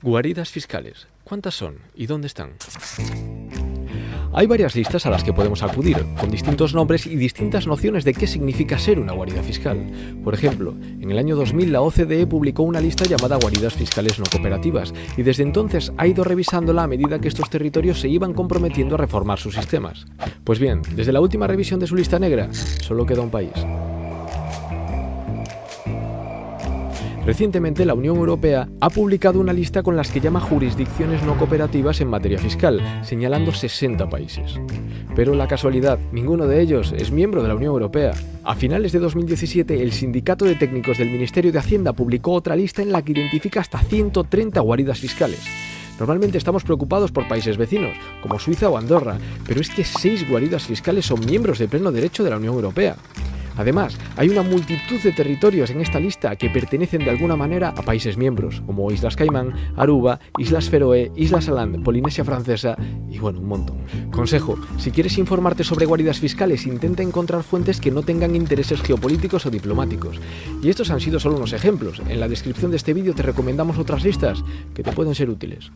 Guaridas fiscales. ¿Cuántas son y dónde están? Hay varias listas a las que podemos acudir, con distintos nombres y distintas nociones de qué significa ser una guarida fiscal. Por ejemplo, en el año 2000 la OCDE publicó una lista llamada Guaridas Fiscales No Cooperativas, y desde entonces ha ido revisándola a medida que estos territorios se iban comprometiendo a reformar sus sistemas. Pues bien, desde la última revisión de su lista negra, solo queda un país. Recientemente, la Unión Europea ha publicado una lista con las que llama jurisdicciones no cooperativas en materia fiscal, señalando 60 países. Pero la casualidad, ninguno de ellos es miembro de la Unión Europea. A finales de 2017, el Sindicato de Técnicos del Ministerio de Hacienda publicó otra lista en la que identifica hasta 130 guaridas fiscales. Normalmente estamos preocupados por países vecinos, como Suiza o Andorra, pero es que 6 guaridas fiscales son miembros de pleno derecho de la Unión Europea. Además, hay una multitud de territorios en esta lista que pertenecen de alguna manera a países miembros, como Islas Caimán, Aruba, Islas Feroe, Islas Aland, Polinesia Francesa y bueno, un montón. Consejo: si quieres informarte sobre guaridas fiscales, intenta encontrar fuentes que no tengan intereses geopolíticos o diplomáticos. Y estos han sido solo unos ejemplos. En la descripción de este vídeo te recomendamos otras listas que te pueden ser útiles.